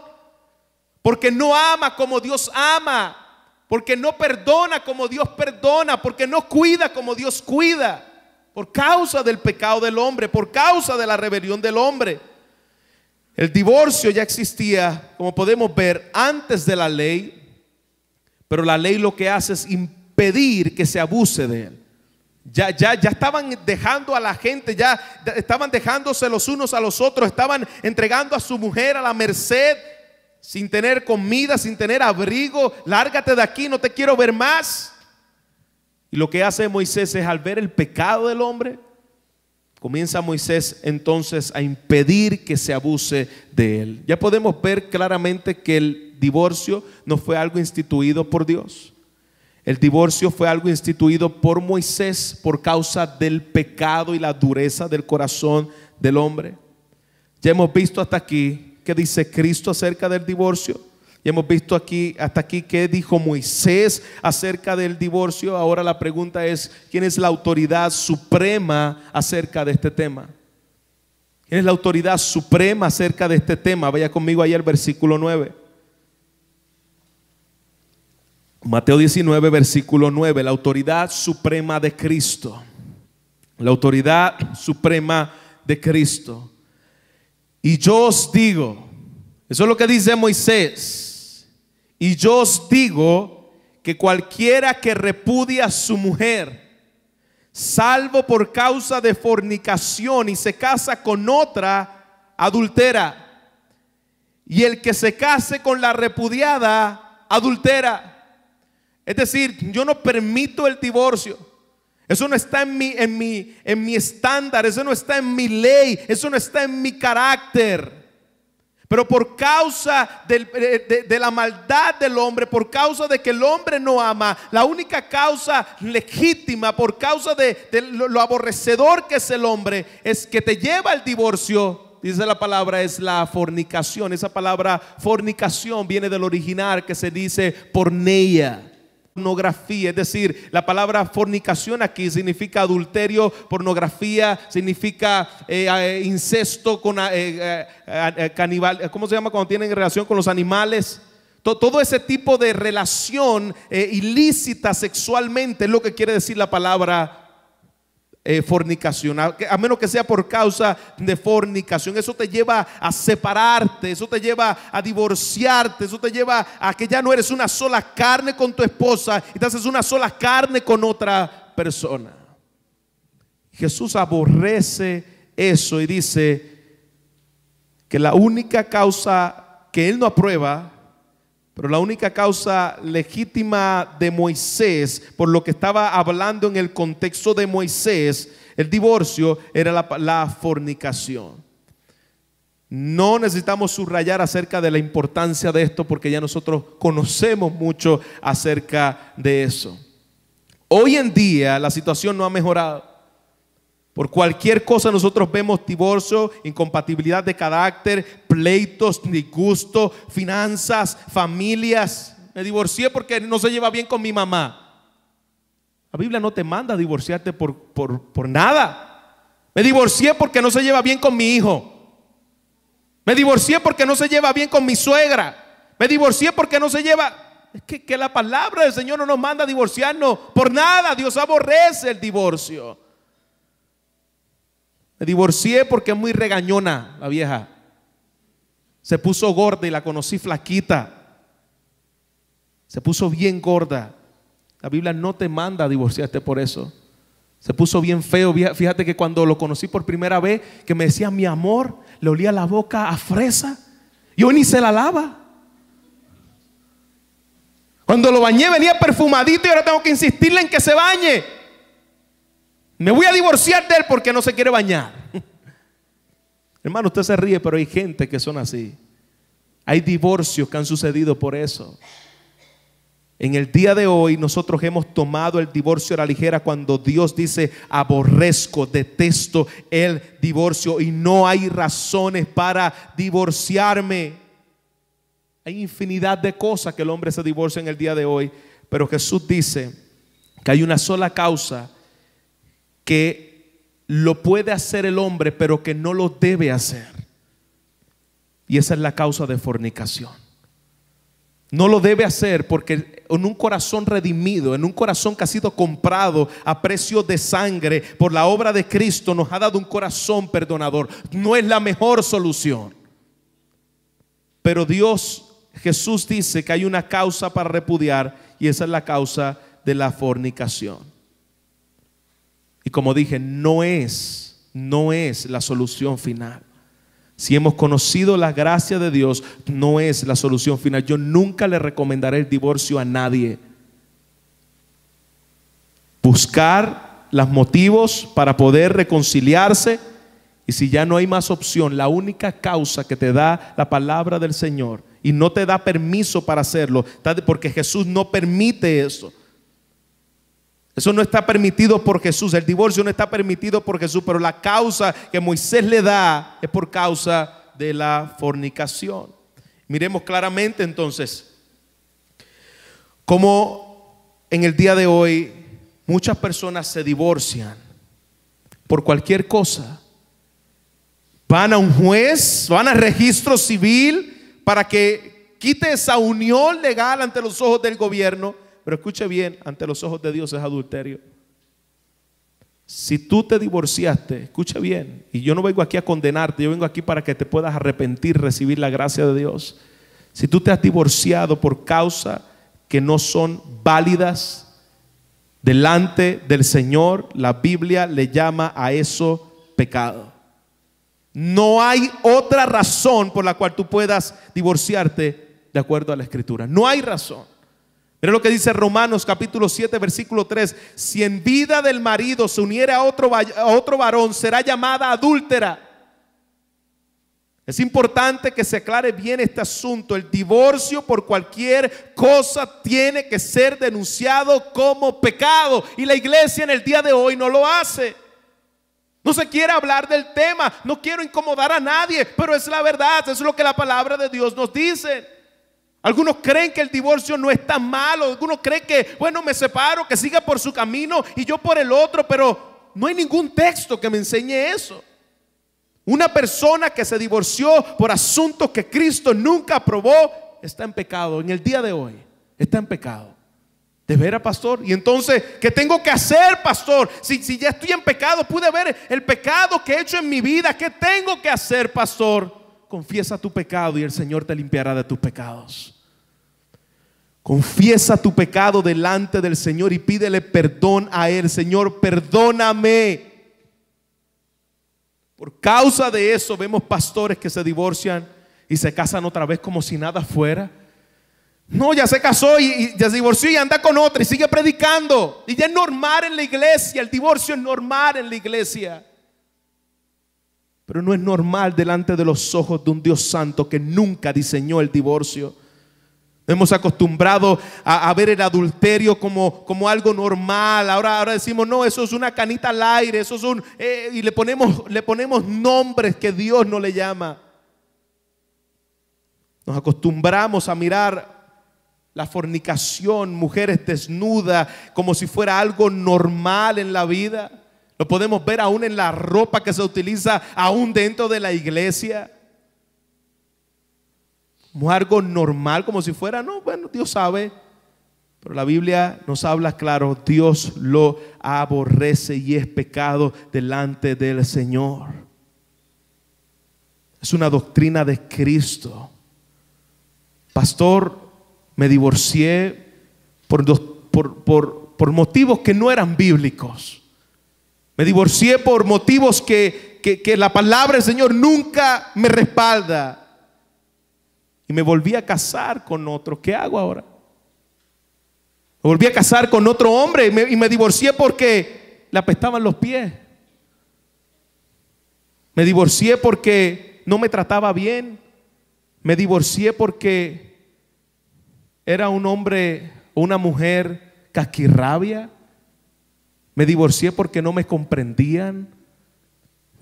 Porque no ama como Dios ama. Porque no perdona como Dios perdona, porque no cuida como Dios cuida, por causa del pecado del hombre, por causa de la rebelión del hombre. El divorcio ya existía, como podemos ver, antes de la ley, pero la ley lo que hace es impedir que se abuse de él. Ya estaban dejando a la gente, ya estaban dejándose los unos a los otros, estaban entregando a su mujer a la merced, sin tener comida, sin tener abrigo. Lárgate de aquí, no te quiero ver más. Y lo que hace Moisés es, al ver el pecado del hombre, comienza Moisés entonces a impedir que se abuse de él. Ya podemos ver claramente que el divorcio no fue algo instituido por Dios. El divorcio fue algo instituido por Moisés por causa del pecado y la dureza del corazón del hombre. Ya hemos visto hasta aquí qué dice Cristo acerca del divorcio. Ya hemos visto hasta aquí qué dijo Moisés acerca del divorcio. Ahora la pregunta es, ¿quién es la autoridad suprema acerca de este tema? ¿Quién es la autoridad suprema acerca de este tema? Vaya conmigo ahí al versículo 9. Mateo 19, versículo 9. La autoridad suprema de Cristo. La autoridad suprema de Cristo. Y yo os digo, eso es lo que dice Moisés, y yo os digo que cualquiera que repudia a su mujer, salvo por causa de fornicación, y se casa con otra, adultera. Y el que se case con la repudiada, adultera. Es decir, yo no permito el divorcio. Eso no está en mi estándar, eso no está en mi ley, eso no está en mi carácter. Pero por causa de la maldad del hombre, por causa de que el hombre no ama, la única causa legítima, por causa de lo aborrecedor que es el hombre, es que te lleva al divorcio. Dice la palabra, es la fornicación. Esa palabra fornicación viene del original que se dice porneia. Pornografía, es decir, la palabra fornicación aquí significa adulterio, pornografía, significa incesto con canibal, ¿cómo se llama cuando tienen relación con los animales? Todo ese tipo de relación ilícita sexualmente es lo que quiere decir la palabra fornicación, a menos que sea por causa de fornicación. Eso te lleva a separarte, eso te lleva a divorciarte, eso te lleva a que ya no eres una sola carne con tu esposa y te haces una sola carne con otra persona. Jesús aborrece eso y dice que la única causa que Él no aprueba, pero la única causa legítima de Moisés, por lo que estaba hablando en el contexto de Moisés, el divorcio, era la fornicación. No necesitamos subrayar acerca de la importancia de esto porque ya nosotros conocemos mucho acerca de eso. Hoy en día la situación no ha mejorado. Por cualquier cosa nosotros vemos divorcio, incompatibilidad de carácter, pleitos, disgusto, finanzas, familias. Me divorcié porque no se lleva bien con mi mamá. La Biblia no te manda a divorciarte por nada. Me divorcié porque no se lleva bien con mi hijo. Me divorcié porque no se lleva bien con mi suegra. Me divorcié porque no se lleva... Es que la palabra del Señor no nos manda a divorciarnos por nada. Dios aborrece el divorcio. Me divorcié porque es muy regañona la vieja. Se puso gorda y la conocí flaquita. Se puso bien gorda. La Biblia no te manda a divorciarte por eso. Se puso bien feo. Fíjate que cuando lo conocí por primera vez, que me decía mi amor, le olía la boca a fresa. Y hoy ni se la lava. Cuando lo bañé venía perfumadito y ahora tengo que insistirle en que se bañe. Me voy a divorciar de él porque no se quiere bañar. Hermano, usted se ríe, pero hay gente que son así. Hay divorcios que han sucedido por eso. En el día de hoy nosotros hemos tomado el divorcio a la ligera cuando Dios dice aborrezco, detesto el divorcio y no hay razones para divorciarme. Hay infinidad de cosas que el hombre se divorcia en el día de hoy, pero Jesús dice que hay una sola causa que lo puede hacer el hombre, pero que no lo debe hacer. Y esa es la causa de fornicación. No lo debe hacer porque en un corazón redimido, en un corazón que ha sido comprado a precio de sangre por la obra de Cristo, nos ha dado un corazón perdonador. No es la mejor solución. Pero Jesús dice que hay una causa para repudiar y esa es la causa de la fornicación. Y como dije, no es la solución final. Si hemos conocido la gracia de Dios, no es la solución final. Yo nunca le recomendaré el divorcio a nadie. Buscar los motivos para poder reconciliarse. Y si ya no hay más opción, la única causa que te da la palabra del Señor y no te da permiso para hacerlo, porque Jesús no permite eso. Eso no está permitido por Jesús. El divorcio no está permitido por Jesús, pero la causa que Moisés le da es por causa de la fornicación. Miremos claramente entonces cómo en el día de hoy muchas personas se divorcian por cualquier cosa. Van a un juez, van al registro civil para que quite esa unión legal ante los ojos del gobierno. Pero escuche bien, ante los ojos de Dios es adulterio. Si tú te divorciaste, escucha bien, y yo no vengo aquí a condenarte, yo vengo aquí para que te puedas arrepentir, recibir la gracia de Dios. Si tú te has divorciado por causa que no son válidas delante del Señor, la Biblia le llama a eso pecado. No hay otra razón por la cual tú puedas divorciarte de acuerdo a la Escritura. No hay razón. Mira lo que dice Romanos capítulo 7 versículo 3. Si en vida del marido se uniera a otro varón, será llamada adúltera. Es importante que se aclare bien este asunto. El divorcio por cualquier cosa tiene que ser denunciado como pecado. Y la iglesia en el día de hoy no lo hace. No se quiere hablar del tema. No quiero incomodar a nadie, pero es la verdad. Eso es lo que la palabra de Dios nos dice. Algunos creen que el divorcio no es tan malo. Algunos creen que, bueno, me separo, que siga por su camino y yo por el otro. Pero no hay ningún texto que me enseñe eso. Una persona que se divorció por asuntos que Cristo nunca aprobó está en pecado. En el día de hoy está en pecado. ¿De veras, pastor? Y entonces, ¿qué tengo que hacer, pastor? Si ya estoy en pecado, pude ver el pecado que he hecho en mi vida. ¿Qué tengo que hacer, pastor? Confiesa tu pecado y el Señor te limpiará de tus pecados. Confiesa tu pecado delante del Señor y pídele perdón a Él. Señor, perdóname. Por causa de eso vemos pastores que se divorcian y se casan otra vez como si nada fuera. No, ya se casó y ya se divorció y anda con otra y sigue predicando. Y ya es normal en la iglesia, el divorcio es normal en la iglesia. Pero no es normal delante de los ojos de un Dios santo que nunca diseñó el divorcio. Hemos acostumbrado a ver el adulterio como algo normal. Ahora decimos, no, eso es una canita al aire, eso es y le ponemos nombres que Dios no le llama. Nos acostumbramos a mirar la fornicación, mujeres desnudas, como si fuera algo normal en la vida. Lo podemos ver aún en la ropa que se utiliza aún dentro de la iglesia. Como algo normal, como si fuera, no, bueno, Dios sabe. Pero la Biblia nos habla claro, Dios lo aborrece y es pecado delante del Señor. Es una doctrina de Cristo. Pastor, me divorcié por motivos que no eran bíblicos. Me divorcié por motivos que la palabra del Señor nunca me respalda. Y me volví a casar con otro. ¿Qué hago ahora? Me volví a casar con otro hombre y me divorcié porque le apestaban los pies. Me divorcié porque no me trataba bien. Me divorcié porque era un hombre o una mujer casquirrabia. Me divorcié porque no me comprendían.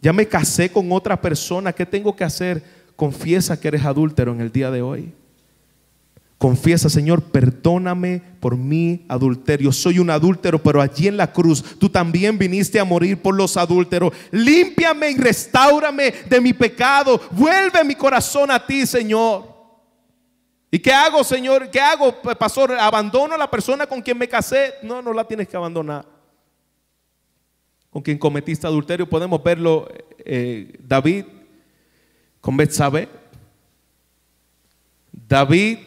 Ya me casé con otra persona. ¿Qué tengo que hacer? Confiesa que eres adúltero en el día de hoy. Confiesa, Señor, perdóname por mi adulterio. Soy un adúltero, pero allí en la cruz tú también viniste a morir por los adúlteros. Límpiame y restáurame de mi pecado. Vuelve mi corazón a ti, Señor. ¿Y qué hago, Señor? ¿Qué hago, pastor? ¿Abandono a la persona con quien me casé? No, no la tienes que abandonar. Con quien cometiste adulterio, podemos verlo, David con Betsabé. David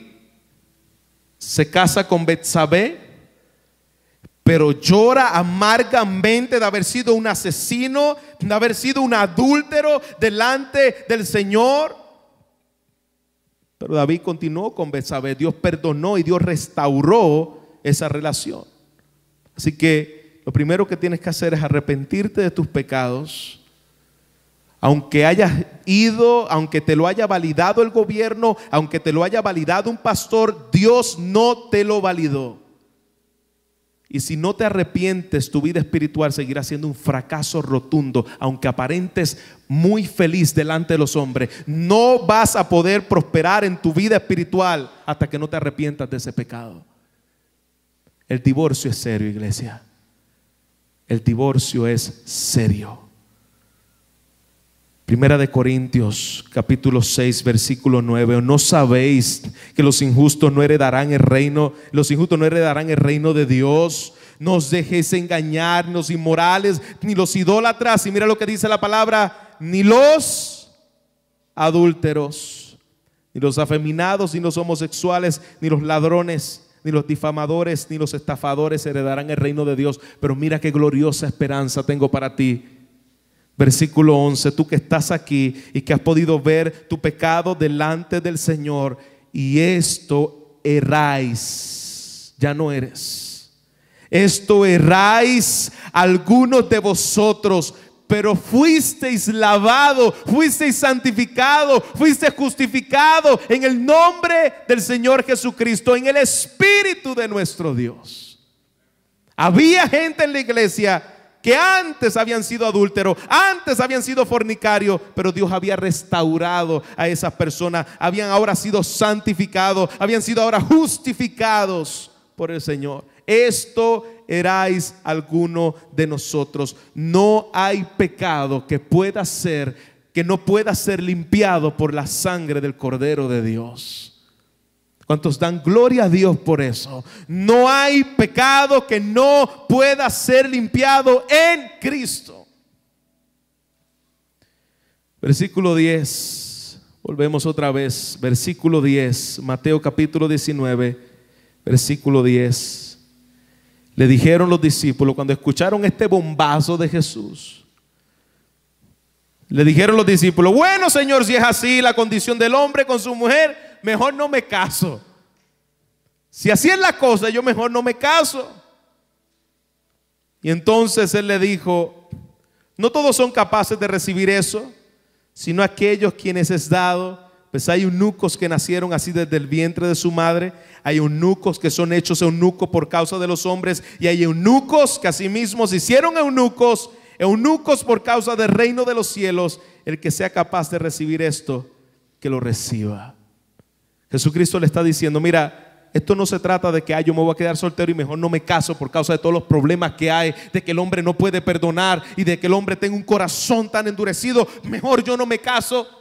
se casa con Betsabé, pero llora amargamente de haber sido un asesino, de haber sido un adúltero delante del Señor. Pero David continuó con Betsabé. Dios perdonó y Dios restauró esa relación. Así que lo primero que tienes que hacer es arrepentirte de tus pecados. Aunque hayas ido, aunque te lo haya validado el gobierno, aunque te lo haya validado un pastor, Dios no te lo validó. Y si no te arrepientes, tu vida espiritual seguirá siendo un fracaso rotundo. Aunque aparentes muy feliz delante de los hombres, no vas a poder prosperar en tu vida espiritual hasta que no te arrepientas de ese pecado. El divorcio es serio, iglesia. El divorcio es serio. Primera de Corintios, capítulo 6, versículo 9. ¿O no sabéis que los injustos no heredarán el reino? Los injustos no heredarán el reino de Dios. No os dejéis engañar, ni los inmorales, ni los idólatras. Y mira lo que dice la palabra: ni los adúlteros, ni los afeminados, ni los homosexuales, ni los ladrones, ni los difamadores, ni los estafadores heredarán el reino de Dios. Pero mira qué gloriosa esperanza tengo para ti. Versículo 11, tú que estás aquí y que has podido ver tu pecado delante del Señor, y esto erráis, ya no eres. Esto erráis algunos de vosotros, pero fuisteis lavado, fuisteis santificado, fuisteis justificado en el nombre del Señor Jesucristo, en el Espíritu de nuestro Dios. Había gente en la iglesia que antes habían sido adúlteros, antes habían sido fornicarios, pero Dios había restaurado a esas personas, habían ahora sido santificados, habían sido ahora justificados por el Señor. Esto erais alguno de nosotros. No hay pecado que no pueda ser limpiado por la sangre del Cordero de Dios. ¿Cuántos dan gloria a Dios por eso? No hay pecado que no pueda ser limpiado en Cristo. Versículo 10. Volvemos otra vez. Versículo 10. Mateo capítulo 19. Versículo 10. Le dijeron los discípulos cuando escucharon este bombazo de Jesús. Le dijeron los discípulos: bueno, Señor, si es así la condición del hombre con su mujer, mejor no me caso. Si así es la cosa, yo mejor no me caso. Y entonces él le dijo: no todos son capaces de recibir eso, sino aquellos quienes es dado. Pues hay eunucos que nacieron así desde el vientre de su madre. Hay eunucos que son hechos eunucos por causa de los hombres. Y hay eunucos que asimismo se hicieron eunucos por causa del reino de los cielos. El que sea capaz de recibir esto, que lo reciba. Jesucristo le está diciendo: mira, esto no se trata de que yo me voy a quedar soltero y mejor no me caso por causa de todos los problemas que hay, de que el hombre no puede perdonar y de que el hombre tenga un corazón tan endurecido. Mejor yo no me caso.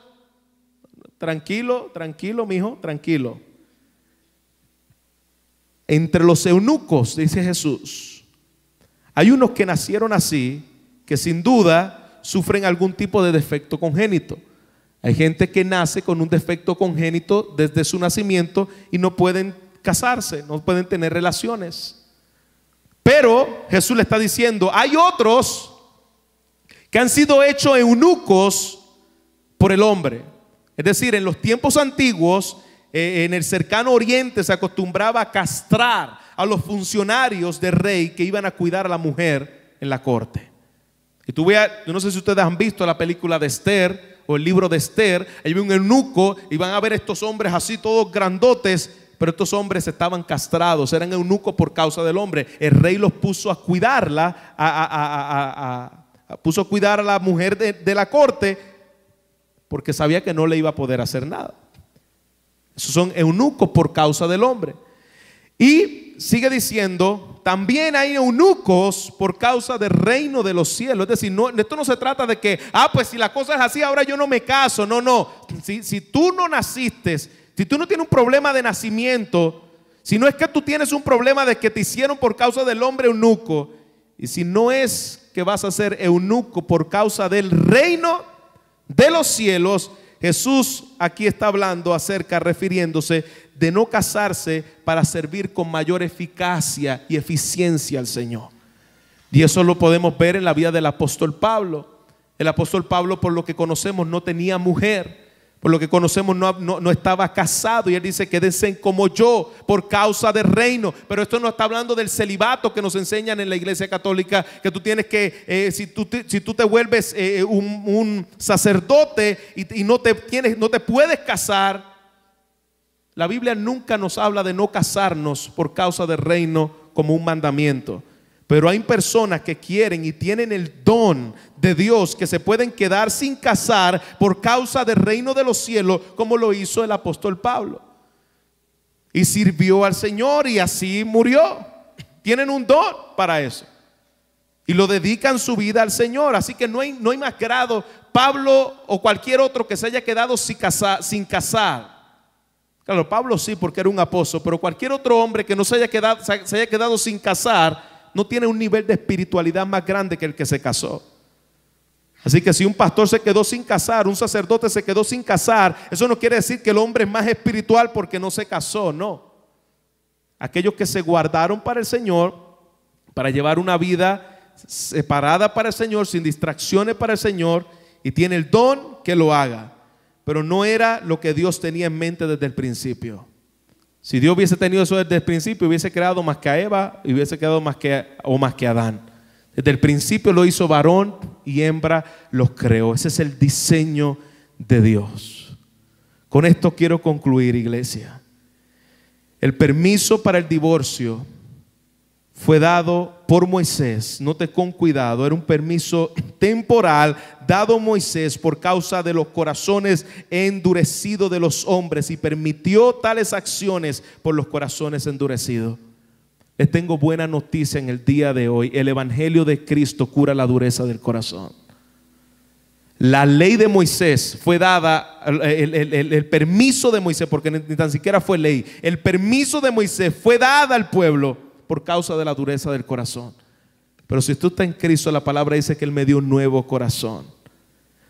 Tranquilo, tranquilo, mijo, tranquilo. Entre los eunucos, dice Jesús, hay unos que nacieron así, que sin duda sufren algún tipo de defecto congénito. Hay gente que nace con un defecto congénito desde su nacimiento y no pueden casarse, no pueden tener relaciones. Pero Jesús le está diciendo: hay otros que han sido hechos eunucos por el hombre. Es decir, en los tiempos antiguos, en el cercano oriente se acostumbraba a castrar a los funcionarios del rey que iban a cuidar a la mujer en la corte. Y yo no sé si ustedes han visto la película de Esther o el libro de Esther. Ahí hay un eunuco y van a ver estos hombres así todos grandotes, pero estos hombres estaban castrados, eran eunucos por causa del hombre. El rey los puso a cuidarla, puso a cuidar a la mujer de la corte, porque sabía que no le iba a poder hacer nada. Esos son eunucos por causa del hombre. Y sigue diciendo: también hay eunucos por causa del reino de los cielos. Es decir, esto no se trata de que, pues si la cosa es así, ahora yo no me caso. No. Si tú no naciste, si tú no tienes un problema de nacimiento, si no es que tú tienes un problema de que te hicieron por causa del hombre eunuco, y si no es que vas a ser eunuco por causa del reino de los cielos, Jesús aquí está hablando refiriéndose de no casarse para servir con mayor eficacia y eficiencia al Señor. Y eso lo podemos ver en la vida del apóstol Pablo. El apóstol Pablo, por lo que conocemos, no tenía mujer. Por lo que conocemos, no estaba casado. Y él dice: quédense como yo por causa del reino. Pero esto no está hablando del celibato que nos enseñan en la iglesia católica, que tú tienes que, si tú te vuelves un sacerdote y no te puedes casar. La Biblia nunca nos habla de no casarnos por causa del reino como un mandamiento. Pero hay personas que quieren y tienen el don de Dios, que se pueden quedar sin casar por causa del reino de los cielos, como lo hizo el apóstol Pablo. Y sirvió al Señor y así murió. Tienen un don para eso. Y lo dedican su vida al Señor. Así que no hay más grado. Pablo o cualquier otro que se haya quedado sin casar. Claro, Pablo sí, porque era un apóstol. Pero cualquier otro hombre que no se haya quedado sin casar, no tiene un nivel de espiritualidad más grande que el que se casó. Así que si un pastor se quedó sin casar, un sacerdote se quedó sin casar, eso no quiere decir que el hombre es más espiritual porque no se casó, no. Aquellos que se guardaron para el Señor, para llevar una vida separada para el Señor, sin distracciones para el Señor, y tiene el don, que lo haga. Pero no era lo que Dios tenía en mente desde el principio. Si Dios hubiese tenido eso desde el principio, hubiese creado más que a Eva y hubiese creado más que a Adán. Desde el principio lo hizo varón y hembra, los creó. Ese es el diseño de Dios. Con esto quiero concluir, iglesia. El permiso para el divorcio fue dado por Moisés. Note con cuidado, era un permiso temporal dado a Moisés por causa de los corazones endurecidos de los hombres, y permitió tales acciones por los corazones endurecidos. Les tengo buena noticia en el día de hoy: el evangelio de Cristo cura la dureza del corazón. La ley de Moisés fue dada, el permiso de Moisés, porque ni tan siquiera fue ley, el permiso de Moisés fue dada al pueblo por causa de la dureza del corazón. Pero si tú estás en Cristo, la palabra dice que Él me dio un nuevo corazón.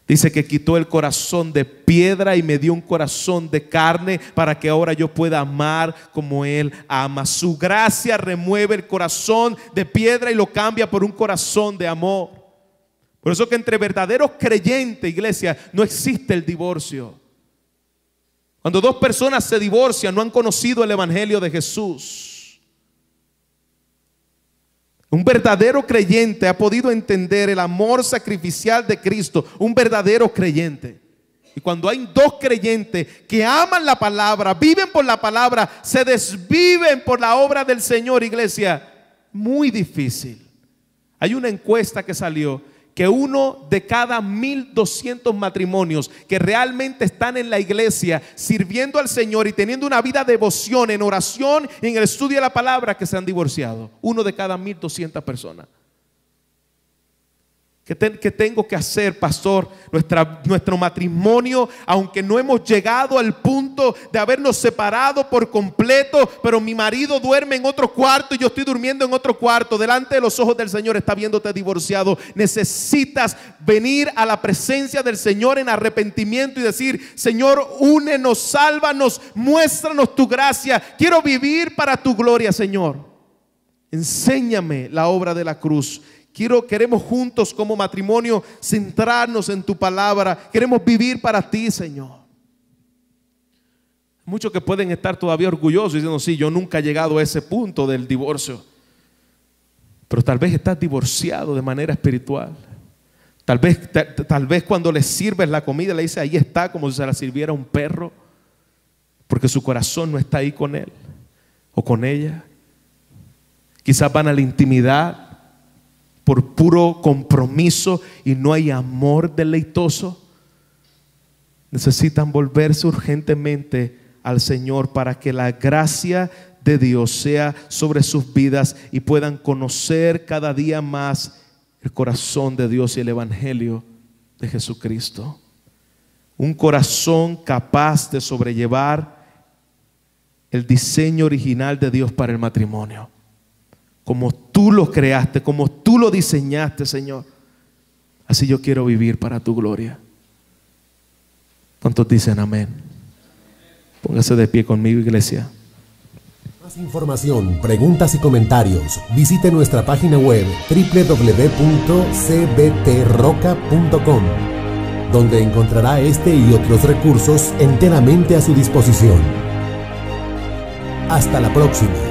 Dice que quitó el corazón de piedra y me dio un corazón de carne, para que ahora yo pueda amar como Él ama. Su gracia remueve el corazón de piedra y lo cambia por un corazón de amor. Por eso que entre verdaderos creyentes, iglesia, no existe el divorcio. Cuando dos personas se divorcian, no han conocido el evangelio de Jesús. Un verdadero creyente ha podido entender el amor sacrificial de Cristo. Un verdadero creyente. Y cuando hay dos creyentes que aman la palabra, viven por la palabra, se desviven por la obra del Señor, iglesia, muy difícil. Hay una encuesta que salió que 1 de cada 1,200 matrimonios que realmente están en la iglesia sirviendo al Señor y teniendo una vida de devoción, en oración y en el estudio de la palabra, que se han divorciado. 1 de cada 1,200 personas. ¿Qué tengo que hacer, pastor? Nuestro matrimonio, aunque no hemos llegado al punto de habernos separado por completo, pero mi marido duerme en otro cuarto y yo estoy durmiendo en otro cuarto, delante de los ojos del Señor está viéndote divorciado. Necesitas venir a la presencia del Señor en arrepentimiento y decir: Señor, únenos, sálvanos, muéstranos tu gracia. Quiero vivir para tu gloria, Señor. Enséñame la obra de la cruz. Queremos juntos como matrimonio centrarnos en tu palabra. Queremos vivir para ti, Señor. Muchos que pueden estar todavía orgullosos diciendo: sí, yo nunca he llegado a ese punto del divorcio. Pero tal vez estás divorciado de manera espiritual. Tal vez cuando le sirves la comida le dices: ahí está, como si se la sirviera un perro, porque su corazón no está ahí con él o con ella. Quizás van a la intimidad por puro compromiso y no hay amor deleitoso. Necesitan volverse urgentemente al Señor para que la gracia de Dios sea sobre sus vidas y puedan conocer cada día más el corazón de Dios y el evangelio de Jesucristo. Un corazón capaz de sobrellevar el diseño original de Dios para el matrimonio, como tú lo creaste, como tú lo diseñaste, Señor. Así yo quiero vivir para tu gloria. ¿Cuántos dicen amén? Póngase de pie conmigo, iglesia. Más información, preguntas y comentarios, visite nuestra página web www.cbtroca.com, donde encontrará este y otros recursos enteramente a su disposición. Hasta la próxima.